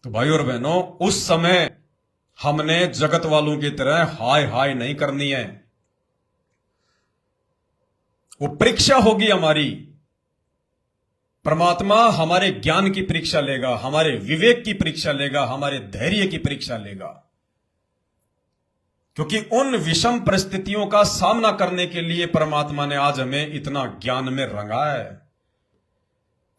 तो भाई और बहनों, उस समय हमने जगत वालों की तरह हाय हाय नहीं करनी है। वो परीक्षा होगी हमारी। परमात्मा हमारे ज्ञान की परीक्षा लेगा, हमारे विवेक की परीक्षा लेगा, हमारे धैर्य की परीक्षा लेगा। क्योंकि उन विषम परिस्थितियों का सामना करने के लिए परमात्मा ने आज हमें इतना ज्ञान में रंगा है।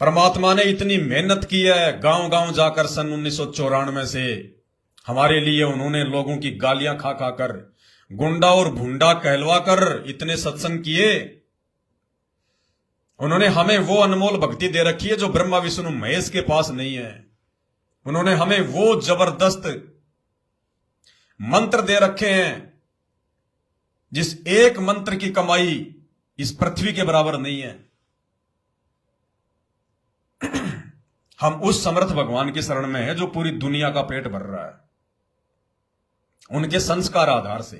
परमात्मा ने इतनी मेहनत की है। गांव गांव जाकर सन 1994 से हमारे लिए उन्होंने लोगों की गालियां खा खाकर, गुंडा और भुंडा कहलवा कर इतने सत्संग किए। उन्होंने हमें वो अनमोल भक्ति दे रखी है जो ब्रह्मा विष्णु महेश के पास नहीं है। उन्होंने हमें वो जबरदस्त मंत्र दे रखे हैं जिस एक मंत्र की कमाई इस पृथ्वी के बराबर नहीं है। हम उस समर्थ भगवान की शरण में है जो पूरी दुनिया का पेट भर रहा है, उनके संस्कार आधार से।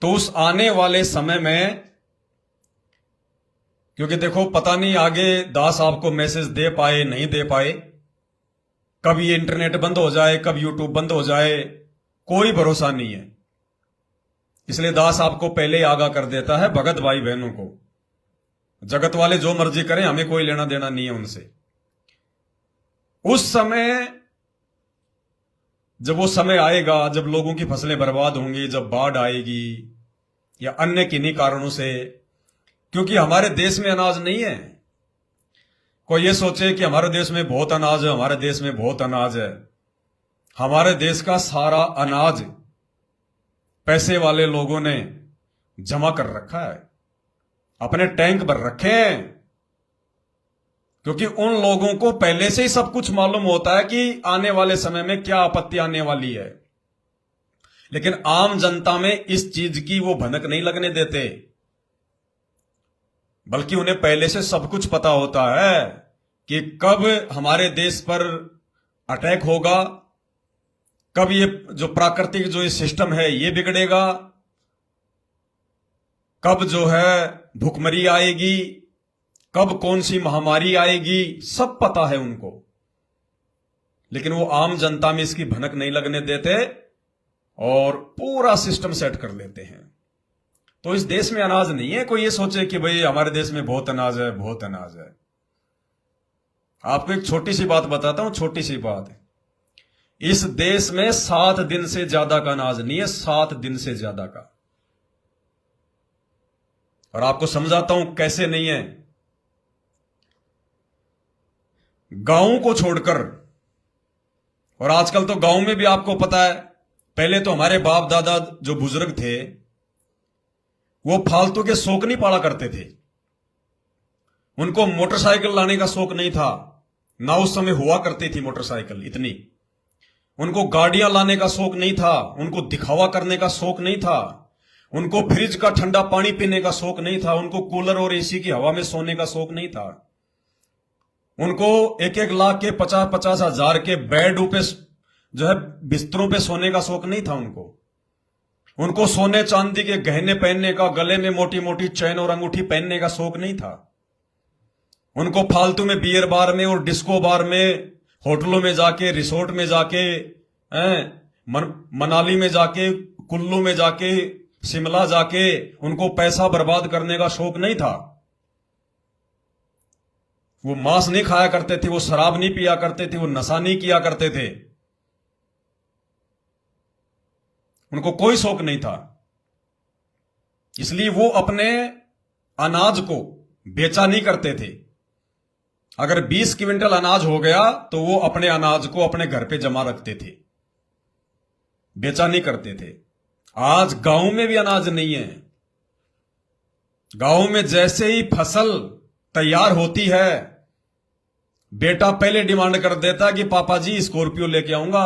तो उस आने वाले समय में, क्योंकि देखो पता नहीं आगे दास आपको मैसेज दे पाए नहीं दे पाए, कब ये इंटरनेट बंद हो जाए, कब यूट्यूब बंद हो जाए, कोई भरोसा नहीं है। इसलिए दास आपको पहले ही आगाह कर देता है भगत भाई बहनों को, जगत वाले जो मर्जी करें, हमें कोई लेना देना नहीं है उनसे। उस समय, जब वो समय आएगा, जब लोगों की फसलें बर्बाद होंगी, जब बाढ़ आएगी या अन्य किन्हीं कारणों से, क्योंकि हमारे देश में अनाज नहीं है। कोई ये सोचे कि हमारे देश में बहुत अनाज है, हमारे देश में बहुत अनाज है। हमारे देश का सारा अनाज पैसे वाले लोगों ने जमा कर रखा है, अपने टैंक भर रखे हैं। क्योंकि उन लोगों को पहले से ही सब कुछ मालूम होता है कि आने वाले समय में क्या आपत्ति आने वाली है। लेकिन आम जनता में इस चीज की वो भनक नहीं लगने देते, बल्कि उन्हें पहले से सब कुछ पता होता है कि कब हमारे देश पर अटैक होगा, कब ये जो प्राकृतिक जो ये सिस्टम है ये बिगड़ेगा, कब जो है भूखमरी आएगी, कब कौन सी महामारी आएगी, सब पता है उनको। लेकिन वो आम जनता में इसकी भनक नहीं लगने देते और पूरा सिस्टम सेट कर लेते हैं। तो इस देश में अनाज नहीं है। कोई ये सोचे कि भाई हमारे देश में बहुत अनाज है, बहुत अनाज है। आपको एक छोटी सी बात बताता हूं, छोटी सी बात। इस देश में 7 दिन से ज्यादा का अनाज नहीं है, 7 दिन से ज्यादा का। और आपको समझाता हूं कैसे नहीं है। गांव को छोड़कर, और आजकल तो गांव में भी आपको पता है, पहले तो हमारे बाप दादा जो बुजुर्ग थे वो फालतू के शौक नहीं पाला करते थे। उनको मोटरसाइकिल लाने का शौक नहीं था, ना उस समय हुआ करती थी मोटरसाइकिल इतनी। उनको गाड़ियां लाने का शौक नहीं था, उनको दिखावा करने का शौक नहीं था, उनको फ्रिज का ठंडा पानी पीने का शौक नहीं था, उनको कूलर और एसी की हवा में सोने का शौक नहीं था। उनको 1-1 लाख के 50-50 हजार के बेड पे जो है बिस्तरों पे सोने का शौक नहीं था। उनको सोने चांदी के गहने पहनने का, गले में मोटी मोटी चैन और अंगूठी पहनने का शौक नहीं था। उनको फालतू में बियर बार में और डिस्को बार में, होटलों में जाके, रिसोर्ट में जाके, मनाली में जाके, कुल्लू में जाके, शिमला जाके उनको पैसा बर्बाद करने का शौक नहीं था। वो मांस नहीं खाया करते थे, वो शराब नहीं पिया करते थे, वो नशा नहीं किया करते थे। उनको कोई शौक नहीं था। इसलिए वो अपने अनाज को बेचा नहीं करते थे। अगर 20 क्विंटल अनाज हो गया तो वो अपने अनाज को अपने घर पे जमा रखते थे, बेचा नहीं करते थे। आज गांव में भी अनाज नहीं है। गांव में जैसे ही फसल तैयार होती है, बेटा पहले डिमांड कर देता कि पापा जी स्कॉर्पियो लेके आऊंगा,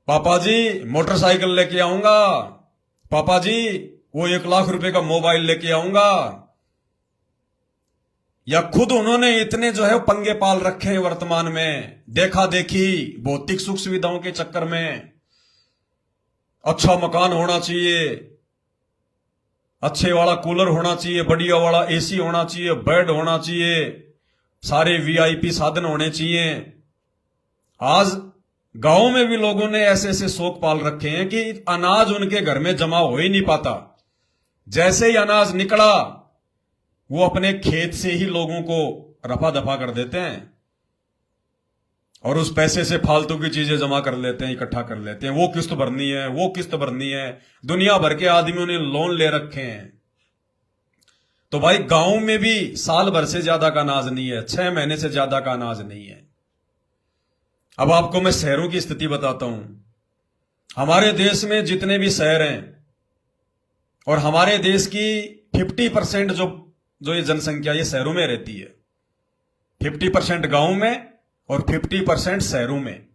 पापा जी मोटरसाइकिल लेके आऊंगा, पापा जी वो 1 लाख रुपए का मोबाइल लेके आऊंगा। या खुद उन्होंने इतने जो है पंगे पाल रखे हैं वर्तमान में, देखा देखी भौतिक सुख सुविधाओं के चक्कर में। अच्छा मकान होना चाहिए, अच्छे वाला कूलर होना चाहिए, बढ़िया वाला एसी होना चाहिए, बेड होना चाहिए, सारे वीआईपी साधन होने चाहिए। आज गांव में भी लोगों ने ऐसे ऐसे शौक पाल रखे हैं कि अनाज उनके घर में जमा हो ही नहीं पाता। जैसे ही अनाज निकला वो अपने खेत से ही लोगों को रफा दफा कर देते हैं और उस पैसे से फालतू की चीजें जमा कर लेते हैं, इकट्ठा कर लेते हैं। वो किस्त भरनी है, वो किस्त भरनी है। दुनिया भर के आदमियों ने लोन ले रखे हैं। तो भाई गांव में भी साल भर से ज्यादा का अनाज नहीं है, 6 महीने से ज्यादा का अनाज नहीं है। अब आपको मैं शहरों की स्थिति बताता हूं। हमारे देश में जितने भी शहर हैं और हमारे देश की 50% जो ये जनसंख्या ये शहरों में रहती है, 50% गांव में और 50% शहरों में।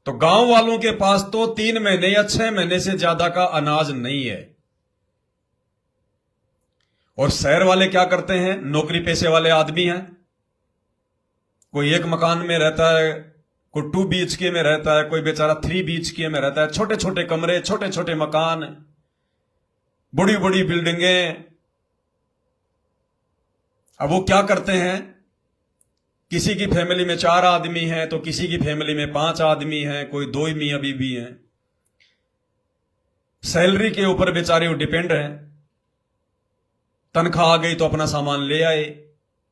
तो गांव वालों के पास तो 3 महीने या 6 महीने से ज्यादा का अनाज नहीं है। और शहर वाले क्या करते हैं? नौकरी पेशे वाले आदमी हैं। कोई एक मकान में रहता है, कोई 2 BHK में रहता है, कोई बेचारा 3 BHK में रहता है। छोटे छोटे कमरे, छोटे छोटे मकान, बड़ी बड़ी बिल्डिंगें। अब वो क्या करते हैं? किसी की फैमिली में 4 आदमी हैं तो किसी की फैमिली में 5 आदमी हैं, कोई 2 मियां बीवी हैं। सैलरी के ऊपर बेचारे वो डिपेंड हैं। तनख्वाह आ गई तो अपना सामान ले आए,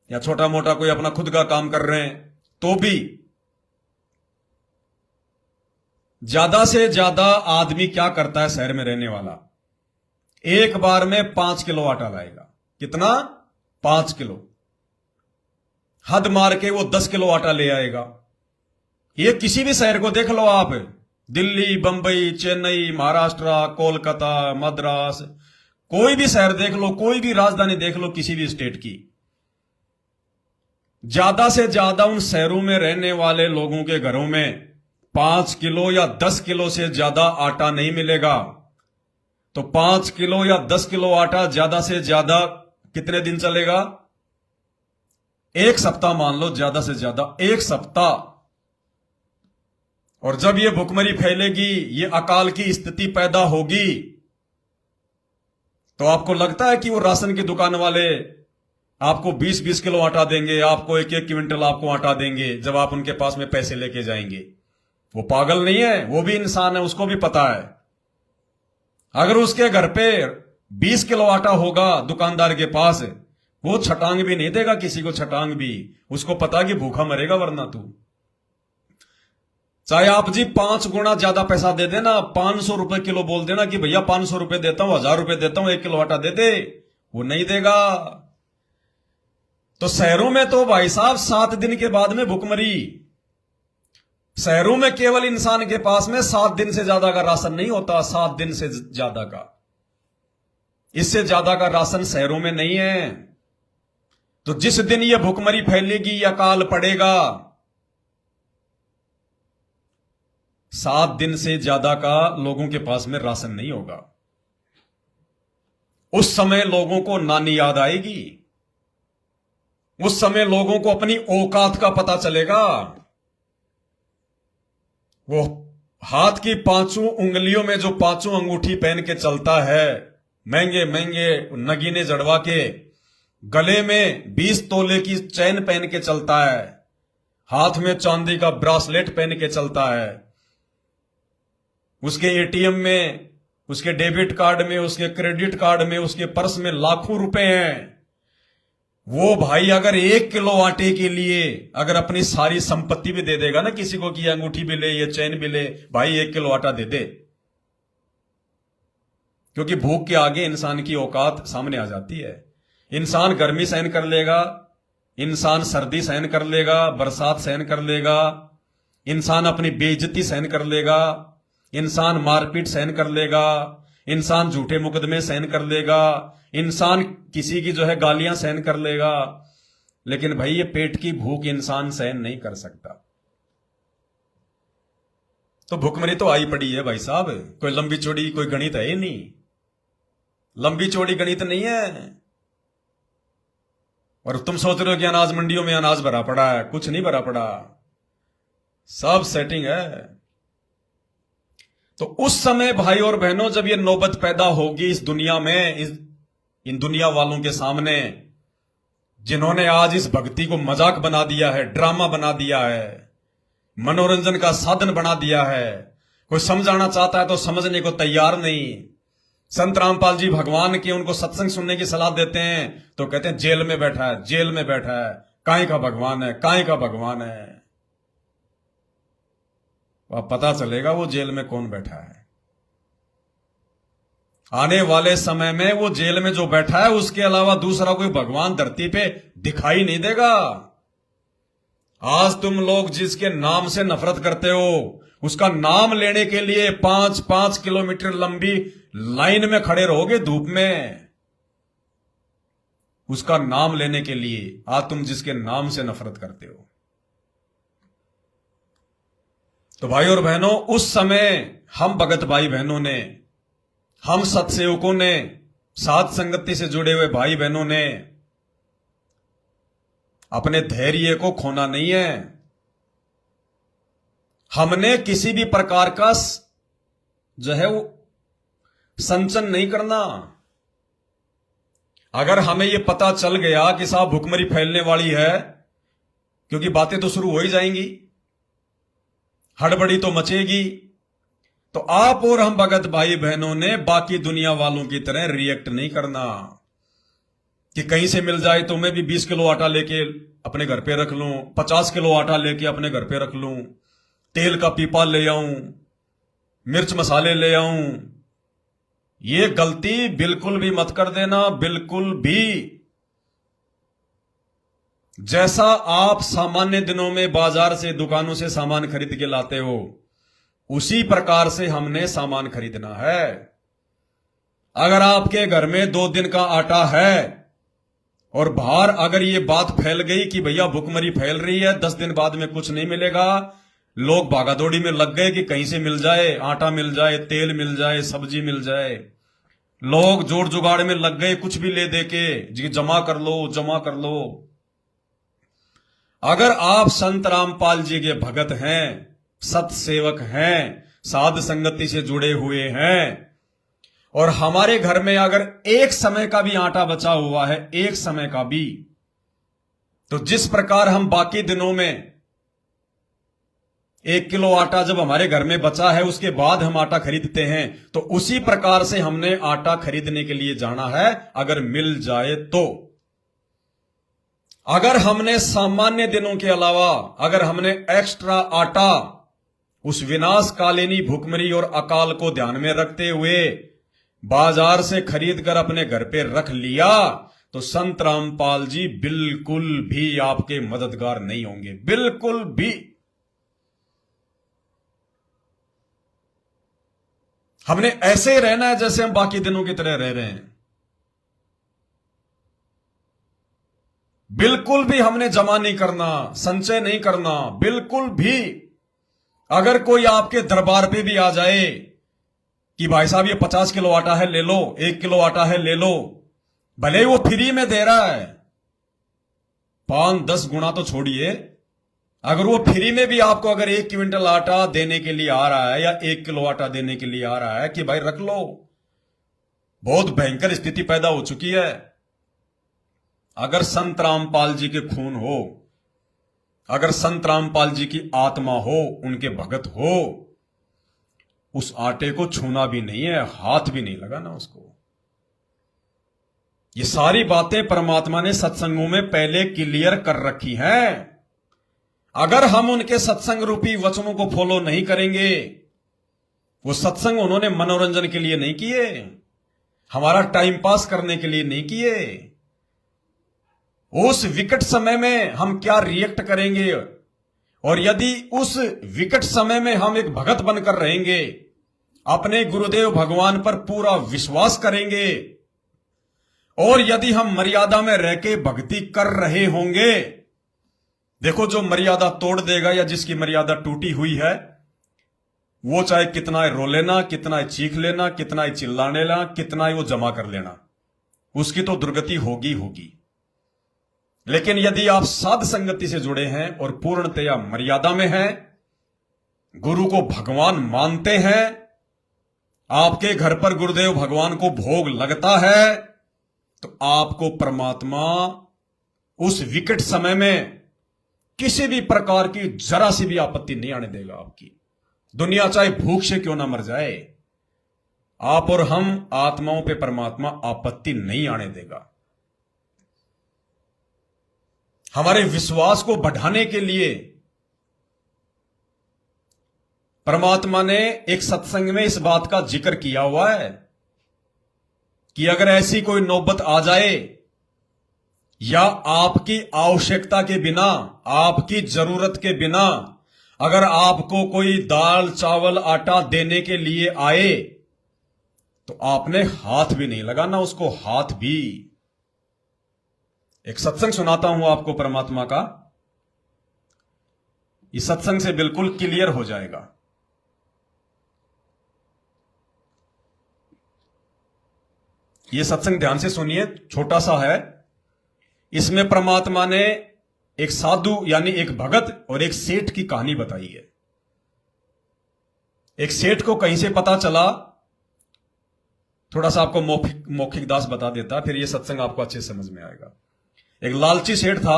या छोटा मोटा कोई अपना खुद का काम कर रहे हैं। तो भी ज्यादा से ज्यादा आदमी क्या करता है शहर में रहने वाला? एक बार में 5 किलो आटा लाएगा। कितना? 5 किलो। हद मार के वो 10 किलो आटा ले आएगा। ये किसी भी शहर को देख लो आप, दिल्ली, बंबई, चेन्नई, महाराष्ट्र, कोलकाता, मद्रास, कोई भी शहर देख लो, कोई भी राजधानी देख लो किसी भी स्टेट की, ज्यादा से ज्यादा उन शहरों में रहने वाले लोगों के घरों में 5 किलो या 10 किलो से ज्यादा आटा नहीं मिलेगा। तो 5 किलो या 10 किलो आटा ज्यादा से ज्यादा कितने दिन चलेगा? 1 सप्ताह मान लो, ज्यादा से ज्यादा 1 सप्ताह। और जब ये भुखमरी फैलेगी, ये अकाल की स्थिति पैदा होगी, तो आपको लगता है कि वो राशन की दुकान वाले आपको 20-20 किलो आटा देंगे, आपको 1-1 क्विंटल आपको आटा देंगे जब आप उनके पास में पैसे लेके जाएंगे? वो पागल नहीं है, वो भी इंसान है, उसको भी पता है। अगर उसके घर पे 20 किलो आटा होगा दुकानदार के पास, वो छटांग भी नहीं देगा किसी को, छटांग भी। उसको पता कि भूखा मरेगा वरना तू। चाहे आप जी 5 गुना ज्यादा पैसा दे देना, 500 रुपए किलो बोल देना कि भैया 500 रुपए देता हूं, 1000 रुपए देता हूं, 1 किलो आटा दे दे, वो नहीं देगा। तो शहरों में तो भाई साहब 7 दिन के बाद में भुखमरी। शहरों में केवल इंसान के पास में 7 दिन से ज्यादा का राशन नहीं होता, 7 दिन से ज्यादा का, इससे ज्यादा का राशन शहरों में नहीं है। तो जिस दिन यह भुखमरी फैलेगी या अकाल पड़ेगा, 7 दिन से ज्यादा का लोगों के पास में राशन नहीं होगा। उस समय लोगों को नानी याद आएगी, उस समय लोगों को अपनी औकात का पता चलेगा। वो हाथ की 5 उंगलियों में जो 5 अंगूठी पहन के चलता है, महंगे महंगे नगीने जड़वा के, गले में 20 तोले की चैन पहन के चलता है, हाथ में चांदी का ब्रासलेट पहन के चलता है, उसके एटीएम में, उसके डेबिट कार्ड में, उसके क्रेडिट कार्ड में, उसके पर्स में लाखों रुपए हैं। वो भाई अगर 1 किलो आटे के लिए अगर अपनी सारी संपत्ति भी दे देगा ना किसी को कि ये अंगूठी भी ले, ये चैन भी ले, भाई 1 किलो आटा दे दे। क्योंकि भूख के आगे इंसान की औकात सामने आ जाती है। इंसान गर्मी सहन कर लेगा, इंसान सर्दी सहन कर लेगा, बरसात सहन कर लेगा, इंसान अपनी बेइज्जती सहन कर लेगा, इंसान मारपीट सहन कर लेगा, इंसान झूठे मुकदमे सहन कर लेगा, इंसान किसी की जो है गालियां सहन कर लेगा। लेकिन भाई ये पेट की भूख इंसान सहन नहीं कर सकता। तो भुखमरी तो आई पड़ी है भाई साहब। कोई लंबी चौड़ी कोई गणित है ही नहीं, लंबी चौड़ी गणित नहीं है। और तुम सोच रहे हो कि अनाज मंडियों में अनाज भरा पड़ा है, कुछ नहीं भरा पड़ा, सब सेटिंग है। तो उस समय भाई और बहनों जब ये नौबत पैदा होगी इस दुनिया में, इन दुनिया वालों के सामने, जिन्होंने आज इस भक्ति को मजाक बना दिया है, ड्रामा बना दिया है, मनोरंजन का साधन बना दिया है। कोई समझाना चाहता है तो समझने को तैयार नहीं। संत रामपाल जी भगवान की उनको सत्संग सुनने की सलाह देते हैं तो कहते हैं जेल में बैठा है, जेल में बैठा है, काहे का भगवान है, काहे का भगवान है। अब पता चलेगा वो जेल में कौन बैठा है। आने वाले समय में वो जेल में जो बैठा है उसके अलावा दूसरा कोई भगवान धरती पे दिखाई नहीं देगा। आज तुम लोग जिसके नाम से नफरत करते हो, उसका नाम लेने के लिए 5-5 किलोमीटर लंबी लाइन में खड़े रहोगे धूप में। उसका नाम लेने के लिए आज तुम जिसके नाम से नफरत करते हो। तो भाई और बहनों, उस समय हम भगत भाई बहनों ने, हम सत्सेवकों ने, साध संगति से जुड़े हुए भाई बहनों ने अपने धैर्य को खोना नहीं है। हमने किसी भी प्रकार का जो है वो संचन नहीं करना। अगर हमें यह पता चल गया कि साहब भुखमरी फैलने वाली है, क्योंकि बातें तो शुरू हो ही जाएंगी, हड़बड़ी तो मचेगी, तो आप और हम भगत भाई बहनों ने बाकी दुनिया वालों की तरह रिएक्ट नहीं करना कि कहीं से मिल जाए तो मैं भी 20 किलो आटा लेके अपने घर पे रख लूं, 50 किलो आटा लेके अपने घर पे रख लूं, तेल का पीपा ले आऊं, मिर्च मसाले ले आऊं। ये गलती बिल्कुल भी मत कर देना, बिल्कुल भी। जैसा आप सामान्य दिनों में बाजार से, दुकानों से सामान खरीद के लाते हो, उसी प्रकार से हमने सामान खरीदना है। अगर आपके घर में 2 दिन का आटा है और बाहर अगर ये बात फैल गई कि भैया भुखमरी फैल रही है, 10 दिन बाद में कुछ नहीं मिलेगा, लोग भागादौड़ी में लग गए कि कहीं से मिल जाए, आटा मिल जाए, तेल मिल जाए, सब्जी मिल जाए। लोग जोड़ जुगाड़ में लग गए, कुछ भी ले दे के जी जमा कर लो, जमा कर लो। अगर आप संत रामपाल जी के भगत हैं, सत्सेवक हैं, साध संगति से जुड़े हुए हैं, और हमारे घर में अगर एक समय का भी आटा बचा हुआ है, एक समय का भी, तो जिस प्रकार हम बाकी दिनों में 1 किलो आटा जब हमारे घर में बचा है उसके बाद हम आटा खरीदते हैं, तो उसी प्रकार से हमने आटा खरीदने के लिए जाना है, अगर मिल जाए तो। अगर हमने सामान्य दिनों के अलावा अगर हमने एक्स्ट्रा आटा उस विनाशकालिनी भुखमरी और अकाल को ध्यान में रखते हुए बाजार से खरीद कर अपने घर पे रख लिया, तो संत रामपाल जी बिल्कुल भी आपके मददगार नहीं होंगे, बिल्कुल भी। हमने ऐसे ही रहना है जैसे हम बाकी दिनों की तरह रह रहे हैं। बिल्कुल भी हमने जमा नहीं करना, संचय नहीं करना, बिल्कुल भी। अगर कोई आपके दरबार पे भी आ जाए कि भाई साहब ये 50 किलो आटा है ले लो, 1 किलो आटा है ले लो, भले ही वो फ्री में दे रहा है, 5-10 गुना तो छोड़िए, अगर वो फ्री में भी आपको अगर 1 क्विंटल आटा देने के लिए आ रहा है या 1 किलो आटा देने के लिए आ रहा है कि भाई रख लो, बहुत भयंकर स्थिति पैदा हो चुकी है। अगर संत रामपाल जी के खून हो, अगर संत रामपाल जी की आत्मा हो, उनके भगत हो, उस आटे को छूना भी नहीं है, हाथ भी नहीं लगाना उसको। ये सारी बातें परमात्मा ने सत्संगों में पहले क्लियर कर रखी हैं। अगर हम उनके सत्संग रूपी वचनों को फॉलो नहीं करेंगे, वो सत्संग उन्होंने मनोरंजन के लिए नहीं किए, हमारा टाइम पास करने के लिए नहीं किए। उस विकट समय में हम क्या रिएक्ट करेंगे, और यदि उस विकट समय में हम एक भगत बनकर रहेंगे, अपने गुरुदेव भगवान पर पूरा विश्वास करेंगे, और यदि हम मर्यादा में रह के भक्ति कर रहे होंगे, देखो जो मर्यादा तोड़ देगा या जिसकी मर्यादा टूटी हुई है, वो चाहे कितना रो लेना, कितना चीख लेना, कितना चिल्लाने लेना, कितना वो जमा कर लेना, उसकी तो दुर्गति होगी होगी। लेकिन यदि आप साध संगति से जुड़े हैं और पूर्णतया मर्यादा में हैं, गुरु को भगवान मानते हैं, आपके घर पर गुरुदेव भगवान को भोग लगता है, तो आपको परमात्मा उस विकट समय में किसी भी प्रकार की जरा सी भी आपत्ति नहीं आने देगा आपकी। दुनिया चाहे भूख से क्यों ना मर जाए, आप और हम आत्माओं पे परमात्मा आपत्ति नहीं आने देगा। हमारे विश्वास को बढ़ाने के लिए परमात्मा ने एक सत्संग में इस बात का जिक्र किया हुआ है कि अगर ऐसी कोई नौबत आ जाए या आपकी आवश्यकता के बिना, आपकी जरूरत के बिना अगर आपको कोई दाल चावल आटा देने के लिए आए तो आपने हाथ भी नहीं लगाना उसको, हाथ भी। एक सत्संग सुनाता हूं आपको परमात्मा का, इस सत्संग से बिल्कुल क्लियर हो जाएगा। यह सत्संग ध्यान से सुनिए, छोटा सा है। इसमें परमात्मा ने एक साधु यानी एक भगत और एक सेठ की कहानी बताई है। एक सेठ को कहीं से पता चला, थोड़ा सा आपको मौखिक दास बता देता, फिर यह सत्संग आपको अच्छे समझ में आएगा। एक लालची सेठ था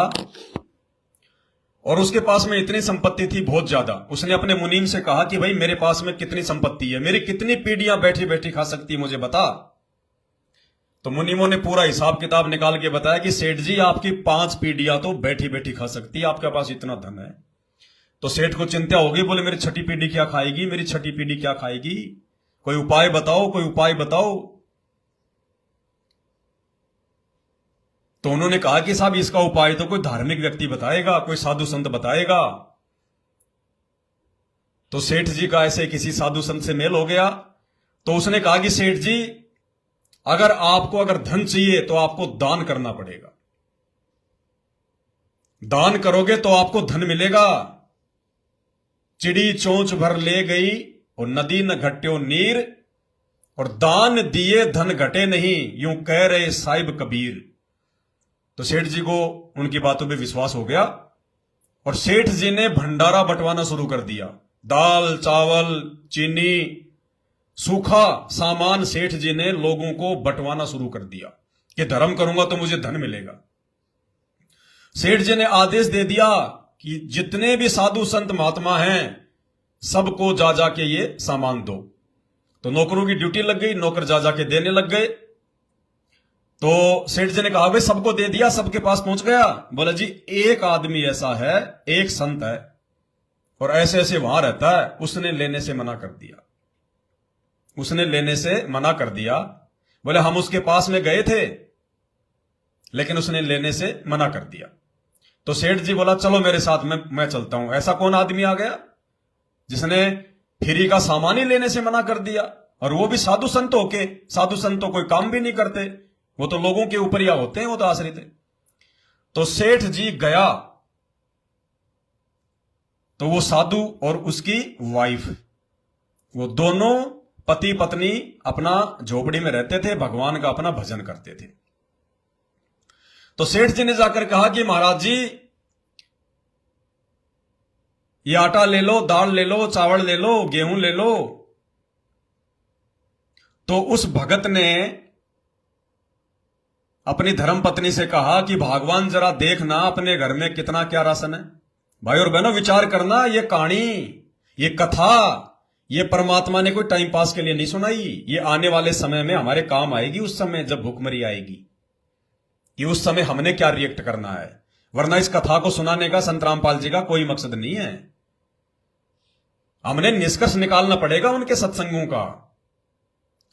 और उसके पास में इतनी संपत्ति थी, बहुत ज्यादा। उसने अपने मुनीम से कहा कि भाई मेरे पास में कितनी संपत्ति है, मेरी कितनी पीढ़ियां बैठी बैठी खा सकती है, मुझे बता। तो मुनीमों ने पूरा हिसाब किताब निकाल के बताया कि सेठ जी आपकी 5 पीढ़ियां तो बैठी बैठी खा सकती है, आपके पास इतना धन है। तो सेठ को चिंता होगी, बोले मेरी छठी पीढ़ी क्या खाएगी, मेरी छठी पीढ़ी क्या खाएगी, कोई उपाय बताओ, कोई उपाय बताओ। तो उन्होंने कहा कि साहब इसका उपाय तो कोई धार्मिक व्यक्ति बताएगा, कोई साधु संत बताएगा। तो सेठ जी का ऐसे किसी साधु संत से मेल हो गया। तो उसने कहा कि सेठ जी अगर धन चाहिए तो आपको दान करना पड़ेगा, दान करोगे तो आपको धन मिलेगा। चिड़ी चोंच भर ले गई और नदी न घट्यो नीर, और दान दिए धन घटे नहीं, यूं कह रहे साहिब कबीर। तो सेठ जी को उनकी बातों पे विश्वास हो गया और सेठ जी ने भंडारा बंटवाना शुरू कर दिया। दाल चावल चीनी सूखा सामान सेठ जी ने लोगों को बंटवाना शुरू कर दिया कि धर्म करूंगा तो मुझे धन मिलेगा। सेठ जी ने आदेश दे दिया कि जितने भी साधु संत महात्मा हैं सबको जा जाके ये सामान दो। तो नौकरों की ड्यूटी लग गई, नौकर जा जाके देने लग गए। तो सेठ जी ने कहा भाई सबको दे दिया, सबके पास पहुंच गया। बोला जी एक आदमी ऐसा है, एक संत है और ऐसे ऐसे वहां रहता है, उसने लेने से मना कर दिया, उसने लेने से मना कर दिया। बोले हम उसके पास में गए थे लेकिन उसने लेने से मना कर दिया। तो सेठ जी बोला चलो मेरे साथ में, मैं चलता हूं। ऐसा कौन आदमी आ गया जिसने फ्री का सामान ही लेने से मना कर दिया, और वो भी साधु संत होके। साधु संत तो कोई काम भी नहीं करते, वो तो लोगों के ऊपर या होते हैं, वो तो आश्रित है। तो सेठ जी गया तो वो साधु और उसकी वाइफ, वो दोनों पति पत्नी अपना झोपड़ी में रहते थे, भगवान का अपना भजन करते थे। तो सेठ जी ने जाकर कहा कि महाराज जी ये आटा ले लो, दाल ले लो, चावल ले लो, गेहूं ले लो। तो उस भगत ने अपनी धर्म पत्नी से कहा कि भगवान जरा देखना अपने घर में कितना क्या राशन है। भाई और बहनों विचार करना, ये कहानी, ये कथा, ये परमात्मा ने कोई टाइम पास के लिए नहीं सुनाई, ये आने वाले समय में हमारे काम आएगी। उस समय जब भूखमरी आएगी कि उस समय हमने क्या रिएक्ट करना है। वरना इस कथा को सुनाने का संत रामपाल जी का कोई मकसद नहीं है। हमने निष्कर्ष निकालना पड़ेगा उनके सत्संगों का।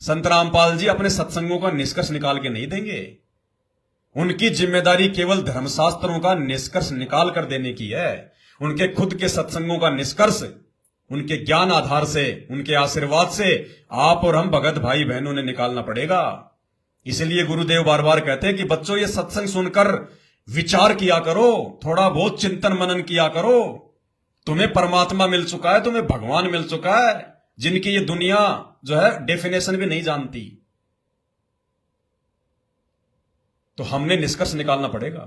संत रामपाल जी अपने सत्संगों का निष्कर्ष निकाल के नहीं देंगे। उनकी जिम्मेदारी केवल धर्मशास्त्रों का निष्कर्ष निकाल कर देने की है। उनके खुद के सत्संगों का निष्कर्ष उनके ज्ञान आधार से, उनके आशीर्वाद से आप और हम भगत भाई बहनों ने निकालना पड़ेगा। इसलिए गुरुदेव बार बार कहते हैं कि बच्चों ये सत्संग सुनकर विचार किया करो, थोड़ा बहुत चिंतन मनन किया करो। तुम्हें परमात्मा मिल चुका है, तुम्हें भगवान मिल चुका है, जिनकी ये दुनिया जो है डेफिनेशन भी नहीं जानती। तो हमने निष्कर्ष निकालना पड़ेगा।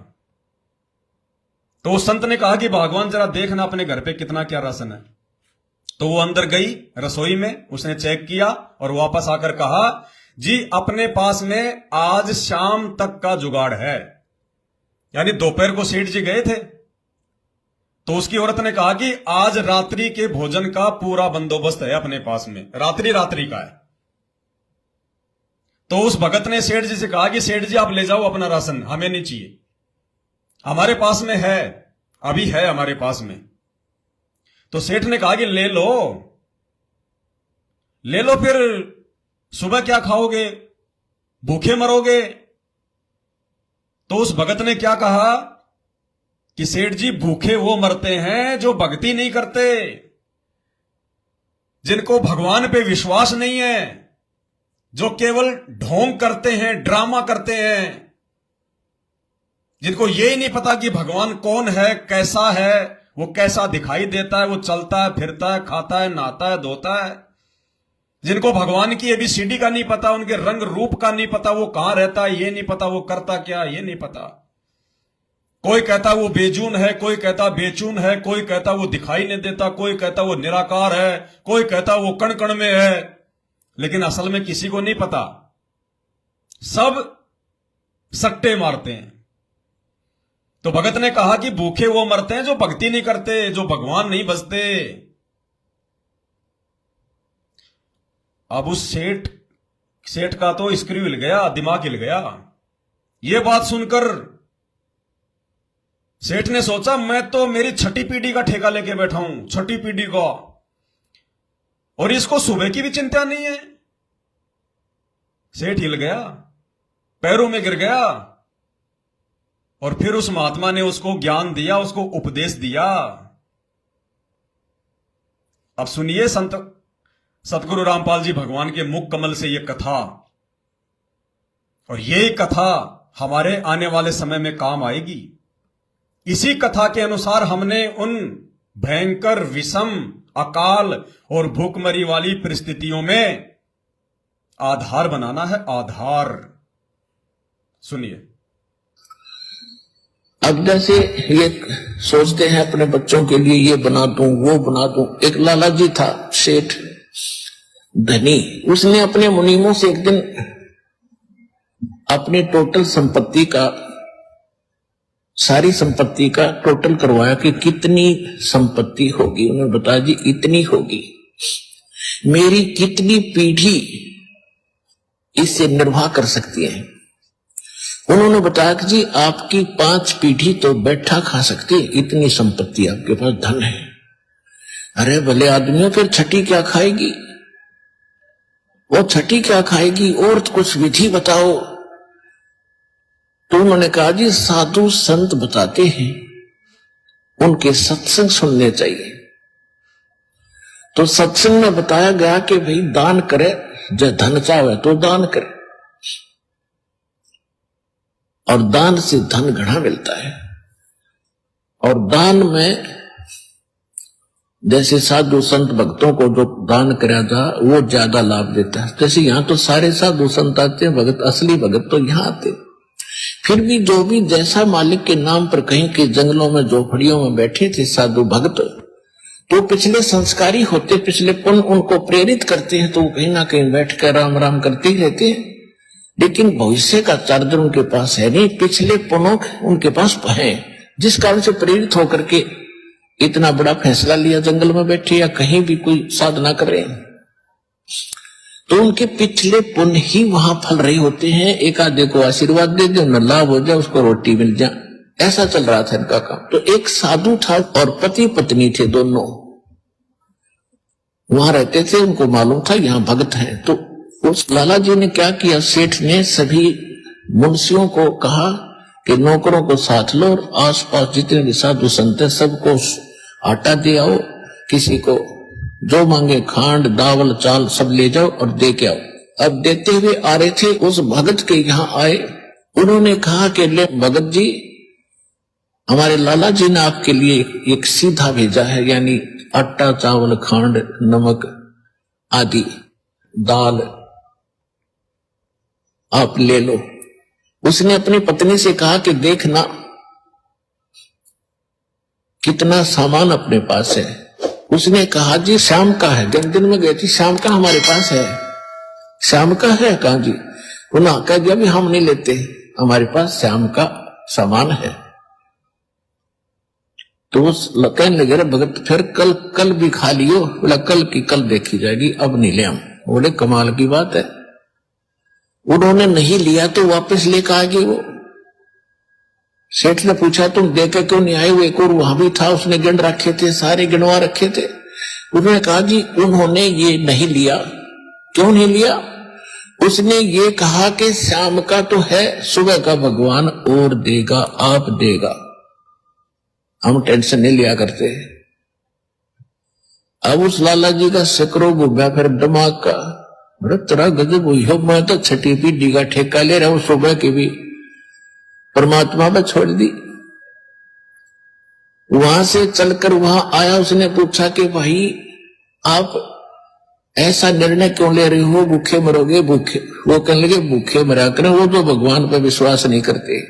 तो उस संत ने कहा कि भगवान जरा देखना अपने घर पे कितना क्या राशन है। तो वो अंदर गई रसोई में, उसने चेक किया और वापस आकर कहा जी अपने पास में आज शाम तक का जुगाड़ है। यानी दोपहर को सेठ जी गए थे, तो उसकी औरत ने कहा कि आज रात्रि के भोजन का पूरा बंदोबस्त है अपने पास में, रात्रि रात्रि का है। तो उस भगत ने सेठ जी से कहा कि सेठ जी आप ले जाओ अपना राशन, हमें नहीं चाहिए, हमारे पास में है, अभी है हमारे पास में। तो सेठ ने कहा कि ले लो, ले लो, फिर सुबह क्या खाओगे, भूखे मरोगे। तो उस भगत ने क्या कहा कि सेठ जी भूखे वो मरते हैं जो भक्ति नहीं करते, जिनको भगवान पे विश्वास नहीं है, जो केवल ढोंग करते हैं, ड्रामा करते हैं, जिनको ये ही नहीं पता कि भगवान कौन है, कैसा है, वो कैसा दिखाई देता है, वो चलता है, फिरता है, खाता है, नहाता है, धोता है। जिनको भगवान की ABCD का नहीं पता, उनके रंग रूप का नहीं पता, वो कहां रहता है ये नहीं पता, वो करता क्या ये नहीं पता। कोई कहता वो बेजून है, कोई कहता बेचून है, कोई कहता वो दिखाई नहीं देता, कोई कहता वो निराकार है, कोई कहता वो कण कण में है, लेकिन असल में किसी को नहीं पता, सब सट्टे मारते हैं। तो भगत ने कहा कि भूखे वो मरते हैं जो भक्ति नहीं करते, जो भगवान नहीं बसते। अब उस सेठ का तो स्क्रू हिल गया, दिमाग हिल गया। ये बात सुनकर सेठ ने सोचा मैं तो मेरी छठी पीढ़ी का ठेका लेके बैठा हूं, छठी पीढ़ी का, और इसको सुबह की भी चिंता नहीं है। सेठ हिल गया, पैरों में गिर गया, और फिर उस महात्मा ने उसको ज्ञान दिया, उसको उपदेश दिया। अब सुनिए संत सतगुरु रामपाल जी भगवान के मुख कमल से यह कथा, और यही कथा हमारे आने वाले समय में काम आएगी। इसी कथा के अनुसार हमने उन भयंकर विषम अकाल और भूखमरी वाली परिस्थितियों में आधार बनाना है, आधार। सुनिए। अब जैसे ये सोचते हैं अपने बच्चों के लिए ये बना दूं वो बना दूं। एक लाला जी था सेठ धनी, उसने अपने मुनीमों से एक दिन अपनी टोटल संपत्ति का, सारी संपत्ति का टोटल करवाया कि कितनी संपत्ति होगी। उन्होंने बताया जी इतनी होगी, मेरी कितनी पीढ़ी इससे निर्वाह कर सकती है। उन्होंने बताया कि जी आपकी 5 पीढ़ी तो बैठा खा सकती है, इतनी संपत्ति आपके पास, धन है। अरे भले आदमी, फिर छठी क्या खाएगी, वो छठी क्या खाएगी, और कुछ विधि बताओ। तो उन्होंने कहा जी साधु संत बताते हैं, उनके सत्संग सुनने चाहिए। तो सत्संग में बताया गया कि भाई दान करे, जो धन चाहे तो दान करे, और दान से धन घना मिलता है। और दान में जैसे साधु संत भक्तों को जो दान कराया था वो ज्यादा लाभ देता है। जैसे यहाँ तो सारे साधु संत आते हैं, भगत, असली भगत तो यहाँ आते। फिर भी जो भी जैसा मालिक के नाम पर कहीं के जंगलों में झोपड़ियों में बैठे थे साधु भक्त, तो पिछले संस्कारी होते, पिछले पुण्य उनको प्रेरित करते हैं, तो वो कहीं ना कहीं बैठ कर राम राम करते ही रहते हैं। लेकिन भविष्य का चार्जर उनके पास है नहीं, पिछले पुण्य उनके पास है, जिस कारण से प्रेरित होकर के इतना बड़ा फैसला लिया, जंगल में बैठे या कहीं भी कोई साधना कर रहे हैं। तो उनके पिछले पुण्य ही वहां फल रहे होते हैं। एक आधे को आशीर्वाद दे दे, उन्हें लाभ हो जाए, उसको रोटी मिल जाए, ऐसा चल रहा था इनका काम। तो एक साधु था और पति पत्नी थे, दोनों वहां रहते थे। उनको मालूम था यहाँ भगत है। तो उस लाला जी ने क्या किया, सेठ ने सभी मुंशियों को कहा कि नौकरों को साथ लो और आसपास जितने भी साधु संत हैं सबको आटा दे आओ, किसी को जो मांगे खांड दावल चाल सब ले जाओ और दे के आओ। अब देते हुए आ रहे थे, उस भगत के यहाँ आए। उन्होंने कहा कि ले भगत जी, हमारे लाला जी ने आपके लिए एक सीधा भेजा है, यानी आटा चावल खांड नमक आदि दाल आप ले लो। उसने अपनी पत्नी से कहा कि देखना कितना सामान अपने पास है। उसने कहा जी शाम का है, दिन में गई थी, शाम का हमारे पास है। शाम का है, कहा जी। उन्होंने कहा जी अभी हम नहीं लेते, हमारे पास शाम का समान है। तो उस कहने लगे रे भगत फिर कल भी खा लियो। बोला कल की कल देखी जाएगी, अब नहीं ले हम। बोले कमाल की बात है, उन्होंने नहीं लिया तो वापस लेकर आ गए वो। सेठ ने पूछा तुम देके क्यों नहीं आए? वो एक और वहां भी था, उसने गिन रखे थे, सारे गिनवा रखे थे। उन्होंने कहा जी उन्होंने ये नहीं लिया। क्यों नहीं लिया? उसने ये कहा कि शाम का तो है, सुबह का भगवान और देगा, आप देगा, हम टेंशन नहीं लिया करते। अब उस लाला जी का सकरो घूमा फिर दिमाग का, बड़ा तेरा गजब हुई हो, मैं तो छठी पीढ़ी का ठेका ले रहा हूं, सुबह की भी परमात्मा पे छोड़ दी। वहां से चलकर वहां आया, उसने पूछा कि भाई आप ऐसा निर्णय क्यों ले रहे हो, भूखे मरोगे? भूखे, वो कहने लगे भूखे मरा करें, वो तो भगवान पर विश्वास नहीं करते।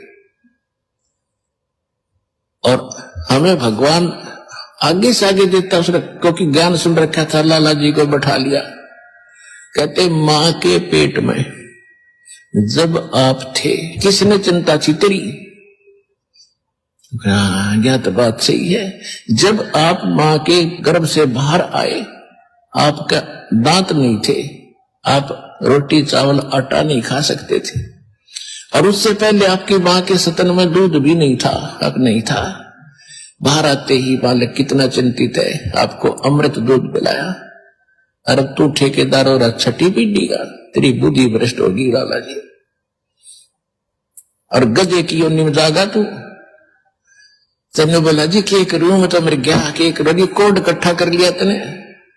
और हमें भगवान आगे से आगे देता उसने, क्योंकि ज्ञान सुन रखा था। लाला जी को बैठा लिया, कहते मां के पेट में जब आप थे किसने चिंता थी तेरी? यह तो बात सही है। जब आप मां के गर्भ से बाहर आए, आपका दांत नहीं थे, आप रोटी चावल आटा नहीं खा सकते थे, और उससे पहले आपकी मां के स्तन में दूध भी नहीं था, अब नहीं था। बाहर आते ही बालक कितना चिंतित है, आपको अमृत दूध पिलाया। अरे तू ठेकेदार और छठी पीढ़ी का, तेरी बुद्धि भ्रष्ट होगी लाला जी। और गधे की योनि में जागा तू। तने बोला जी क्या करूं, मैं तो मेरे गया के करोगी, कोड इकट्ठा कर लिया तने,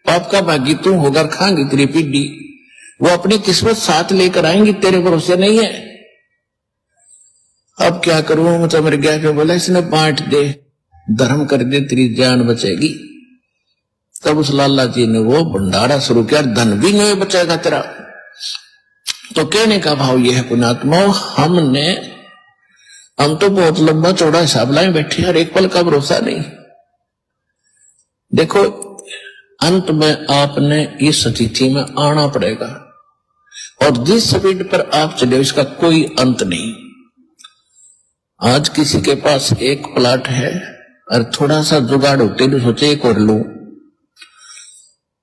पाप का भागी तू होगा, खाएंगी तेरी पीढ़ी। वो अपनी किस्मत साथ लेकर आएंगी, तेरे भरोसे नहीं है। अब क्या करूं, मैं तो मेरे गया के बोला इसने बांट दे, धर्म कर दे, तेरी जान बचेगी। तब उस लाला जी ने वो भंडारा शुरू किया, धन भी नहीं बचेगा तेरा। तो कहने का भाव यह है पुण्यात्मा, हम तो बहुत लंबा चौड़ा हिसाब लाए बैठे, हर एक पल का भरोसा नहीं। देखो अंत में आपने इस स्थिति में आना पड़ेगा, और जिस स्पीड पर आप चले इसका कोई अंत नहीं। आज किसी के पास एक प्लाट है और थोड़ा सा जुगाड़ होते तो सोचे एक और लूं,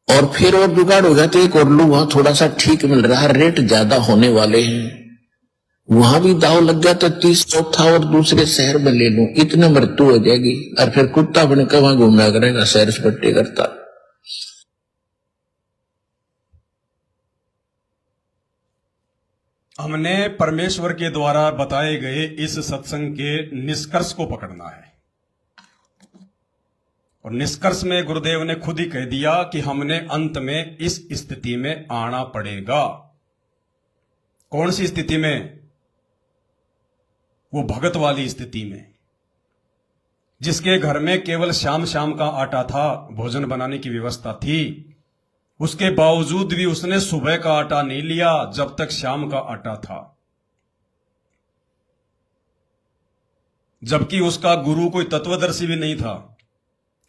और फिर और जुगाड़ हो जाते एक और लूं, वहां थोड़ा सा ठीक मिल रहा है, रेट ज्यादा होने वाले हैं, वहां भी दाव लग गया तो 30 चौथा और दूसरे शहर में ले लूं, इतने मृत्यु हो जाएगी, और फिर कुत्ता बनकर वहां घूमना करेगा, सैर सपट्टे करता। हमने परमेश्वर के द्वारा बताए गए इस सत्संग के निष्कर्ष को पकड़ना है, और निष्कर्ष में गुरुदेव ने खुद ही कह दिया कि हमने अंत में इस स्थिति में आना पड़ेगा। कौन सी स्थिति में? वो भगत वाली स्थिति में, जिसके घर में केवल शाम शाम का आटा था, भोजन बनाने की व्यवस्था थी, उसके बावजूद भी उसने सुबह का आटा नहीं लिया जब तक शाम का आटा था। जबकि उसका गुरु कोई तत्वदर्शी भी नहीं था,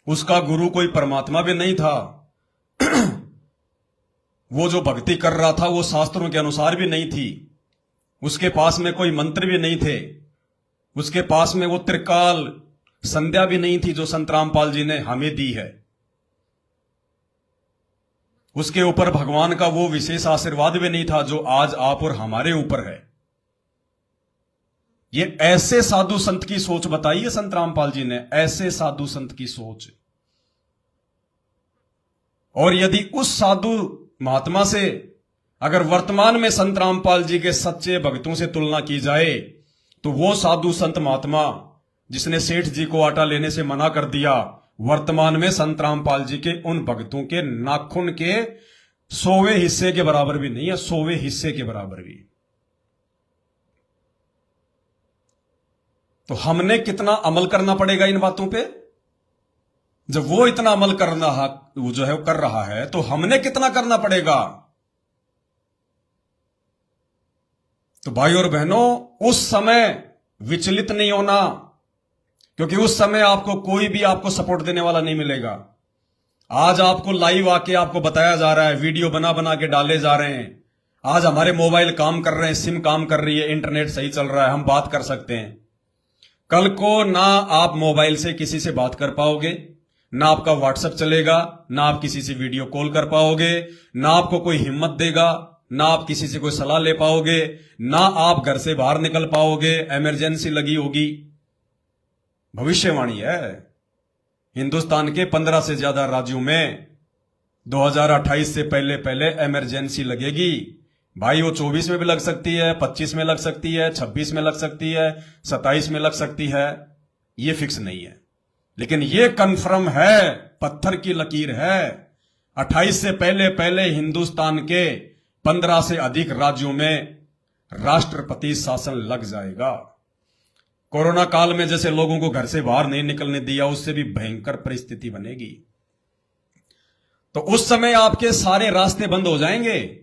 उसका गुरु कोई परमात्मा भी नहीं था। वो जो भक्ति कर रहा था वो शास्त्रों के अनुसार भी नहीं थी, उसके पास में कोई मंत्र भी नहीं थे, उसके पास में वो त्रिकाल संध्या भी नहीं थी जो संत रामपाल जी ने हमें दी है। उसके ऊपर भगवान का वो विशेष आशीर्वाद भी नहीं था जो आज आप और हमारे ऊपर है। ये ऐसे साधु संत की सोच बताई है संत रामपाल जी ने, ऐसे साधु संत की सोच। और यदि उस साधु महात्मा से अगर वर्तमान में संत रामपाल जी के सच्चे भक्तों से तुलना की जाए, तो वो साधु संत महात्मा जिसने सेठ जी को आटा लेने से मना कर दिया, वर्तमान में संत रामपाल जी के उन भक्तों के नाखून के 100वें हिस्से के बराबर भी नहीं है, 100वें हिस्से के बराबर भी। तो हमने कितना अमल करना पड़ेगा इन बातों पे? जब वो इतना अमल करना वो जो है वो कर रहा है, तो हमने कितना करना पड़ेगा? तो भाई और बहनों, उस समय विचलित नहीं होना, क्योंकि उस समय आपको कोई भी आपको सपोर्ट देने वाला नहीं मिलेगा। आज आपको लाइव आके आपको बताया जा रहा है, वीडियो बना बना के डाले जा रहे हैं। आज हमारे मोबाइल काम कर रहे हैं, सिम काम कर रही है, इंटरनेट सही चल रहा है, हम बात कर सकते हैं। कल को ना आप मोबाइल से किसी से बात कर पाओगे, ना आपका व्हाट्सएप चलेगा, ना आप किसी से वीडियो कॉल कर पाओगे, ना आपको कोई हिम्मत देगा, ना आप किसी से कोई सलाह ले पाओगे, ना आप घर से बाहर निकल पाओगे, इमरजेंसी लगी होगी। भविष्यवाणी है। हिंदुस्तान के 15 से ज्यादा राज्यों में 2028 से पहले पहले इमरजेंसी लगेगी। भाई वो 24 में भी लग सकती है, 25 में लग सकती है, 26 में लग सकती है, 27 में लग सकती है, ये फिक्स नहीं है। लेकिन ये कंफर्म है, पत्थर की लकीर है, 28 से पहले पहले हिंदुस्तान के 15 से अधिक राज्यों में राष्ट्रपति शासन लग जाएगा। कोरोना काल में जैसे लोगों को घर से बाहर नहीं निकलने दिया, उससे भी भयंकर परिस्थिति बनेगी। तो उस समय आपके सारे रास्ते बंद हो जाएंगे।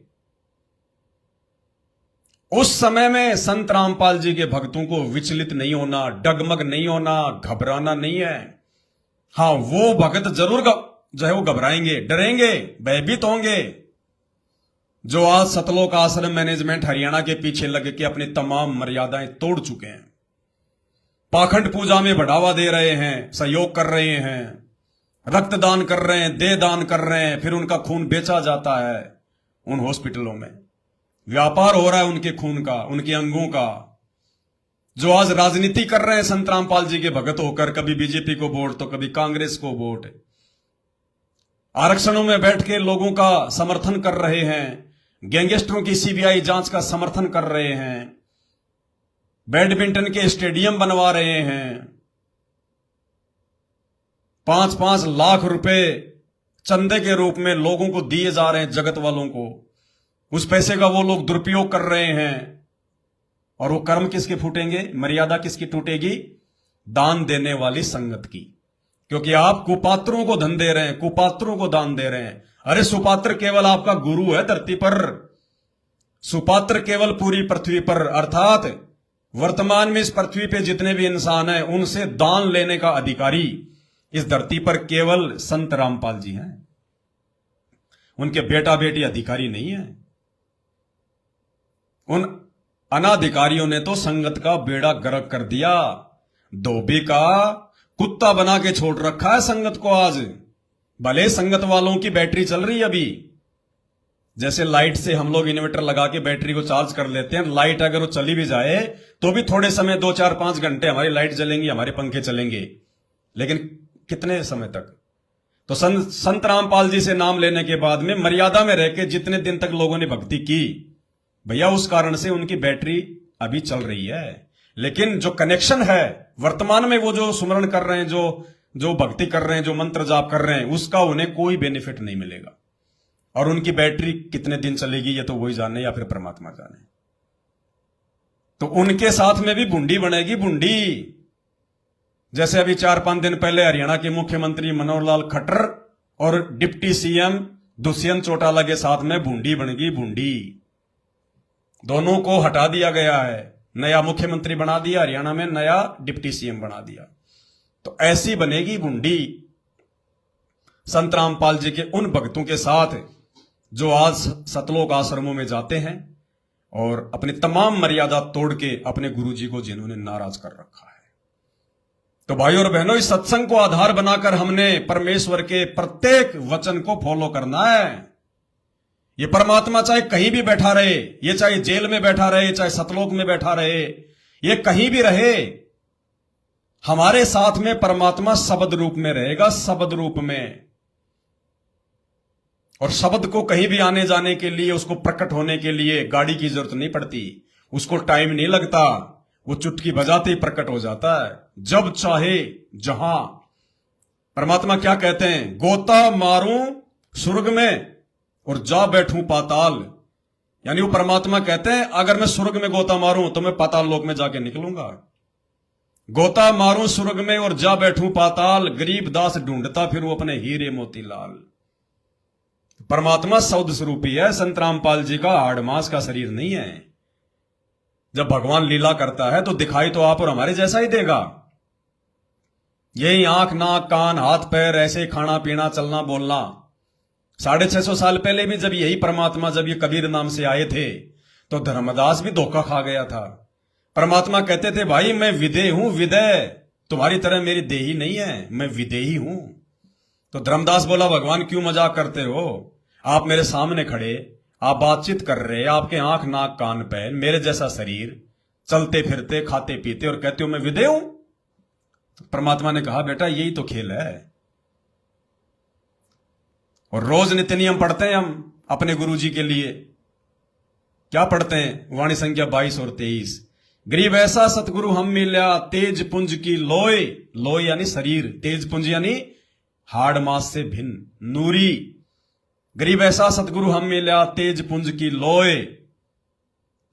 उस समय में संत रामपाल जी के भक्तों को विचलित नहीं होना, डगमग नहीं होना, घबराना नहीं है। हां, वो भक्त जरूर जो है वो घबराएंगे, डरेंगे, भयभीत होंगे। जो आज सतलोक आश्रम मैनेजमेंट हरियाणा के पीछे लग के अपनी तमाम मर्यादाएं तोड़ चुके हैं, पाखंड पूजा में बढ़ावा दे रहे हैं, सहयोग कर रहे हैं, रक्तदान कर रहे हैं, देह दान कर रहे हैं, फिर उनका खून बेचा जाता है उन हॉस्पिटलों में, व्यापार हो रहा है उनके खून का, उनके अंगों का। जो आज राजनीति कर रहे हैं संत रामपाल जी के भगत होकर, कभी बीजेपी को वोट तो कभी कांग्रेस को वोट, आरक्षणों में बैठ के लोगों का समर्थन कर रहे हैं, गैंगस्टरों की सीबीआई जांच का समर्थन कर रहे हैं, बैडमिंटन के स्टेडियम बनवा रहे हैं, 5-5 लाख रुपए चंदे के रूप में लोगों को दिए जा रहे हैं, जगत वालों को। उस पैसे का वो लोग दुरुपयोग कर रहे हैं। और वो कर्म किसके फूटेंगे, मर्यादा किसकी टूटेगी? दान देने वाली संगत की। क्योंकि आप कुपात्रों को धन दे रहे हैं, कुपात्रों को दान दे रहे हैं। अरे सुपात्र केवल आपका गुरु है धरती पर, सुपात्र केवल पूरी पृथ्वी पर, अर्थात वर्तमान में इस पृथ्वी पे जितने भी इंसान हैं उनसे दान लेने का अधिकारी इस धरती पर केवल संत रामपाल जी हैं। उनके बेटा बेटी अधिकारी नहीं है। उन अनाधिकारियों ने तो संगत का बेड़ा गर्क कर दिया, धोबी का कुत्ता बना के छोड़ रखा है संगत को। आज भले संगत वालों की बैटरी चल रही है अभी, जैसे लाइट से हम लोग इन्वर्टर लगा के बैटरी को चार्ज कर लेते हैं, लाइट अगर वो चली भी जाए तो भी थोड़े समय 2-4-5 घंटे हमारी लाइट जलेंगी, हमारे पंखे चलेंगे, लेकिन कितने समय तक? तो संत रामपाल जी से नाम लेने के बाद में मर्यादा में रह के जितने दिन तक लोगों ने भक्ति की, भैया उस कारण से उनकी बैटरी अभी चल रही है। लेकिन जो कनेक्शन है वर्तमान में, वो जो सुमरण कर रहे हैं, जो भक्ति कर रहे हैं, जो मंत्र जाप कर रहे हैं, उसका उन्हें कोई बेनिफिट नहीं मिलेगा। और उनकी बैटरी कितने दिन चलेगी ये तो वही जाने या फिर परमात्मा जाने। तो उनके साथ में भी भुंडी बनेगी, भुंडी। जैसे अभी 4-5 दिन पहले हरियाणा के मुख्यमंत्री मनोहर लाल खट्टर और डिप्टी सीएम दुष्यंत चौटाला के साथ में भुंडी बनेगी, भुंडी। दोनों को हटा दिया गया है, नया मुख्यमंत्री बना दिया हरियाणा में, नया डिप्टी सीएम बना दिया। तो ऐसी बनेगी भुंडी संत रामपाल जी के उन भक्तों के साथ जो आज सतलोक आश्रमों में जाते हैं और अपनी तमाम मर्यादा तोड़ के अपने गुरु जी को जिन्होंने नाराज कर रखा है। तो भाइयों और बहनों, इस सत्संग को आधार बनाकर हमने परमेश्वर के प्रत्येक वचन को फॉलो करना है। ये परमात्मा चाहे कहीं भी बैठा रहे, ये चाहे जेल में बैठा रहे, चाहे सतलोक में बैठा रहे, ये कहीं भी रहे, हमारे साथ में परमात्मा शब्द रूप में रहेगा, शब्द रूप में। और शब्द को कहीं भी आने जाने के लिए, उसको प्रकट होने के लिए गाड़ी की जरूरत नहीं पड़ती, उसको टाइम नहीं लगता, वो चुटकी बजाते ही प्रकट हो जाता है, जब चाहे जहां। परमात्मा क्या कहते हैं? गोता मारूं स्वर्ग में और जा बैठूं पाताल। यानी वो परमात्मा कहते हैं अगर मैं स्वर्ग में गोता मारूं तो मैं पाताल लोक में जाके निकलूंगा। गोता मारूं स्वर्ग में और जा बैठूं पाताल, गरीब दास ढूंढता फिर वो अपने हीरे मोतीलाल। परमात्मा शब्द स्वरूपी है। संत रामपाल जी का हाड़ मांस का शरीर नहीं है। जब भगवान लीला करता है तो दिखाई तो आप और हमारे जैसा ही देगा। यही आंख, नाक, कान, हाथ, पैर, ऐसे खाना पीना, चलना बोलना। 650 साल पहले भी जब यही परमात्मा, जब ये कबीर नाम से आए थे तो धर्मदास भी धोखा खा गया था। परमात्मा कहते थे भाई मैं विदेह हूं, विदेह, तुम्हारी तरह मेरी देही नहीं है, मैं विदेही हूं। तो धर्मदास बोला भगवान क्यों मजाक करते हो, आप मेरे सामने खड़े, आप बातचीत कर रहे, आपके आंख नाक कान पैर, मेरे जैसा शरीर, चलते फिरते खाते पीते, और कहते हो मैं विदेह हूं। तो परमात्मा ने कहा बेटा यही तो खेल है। और रोज नित्य नियम पढ़ते हैं हम अपने गुरुजी के लिए। क्या पढ़ते हैं? वाणी संख्या 22 और 23। गरीब ऐसा सतगुरु हम मिल्या, तेज पुंज की लोय, लोय यानी शरीर, तेज पुंज यानी हाड़ मास से भिन्न, नूरी। गरीब ऐसा सतगुरु हम मिल्या, तेज पुंज की लोय,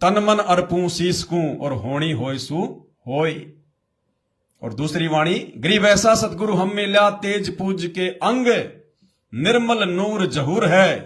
तन मन अर्पूं शीसकूं, और होनी होय सु होय। और दूसरी वाणी, गरीब ऐसा सतगुरु हम मिल्या, तेज पुंज के अंग, निर्मल नूर जहूर है।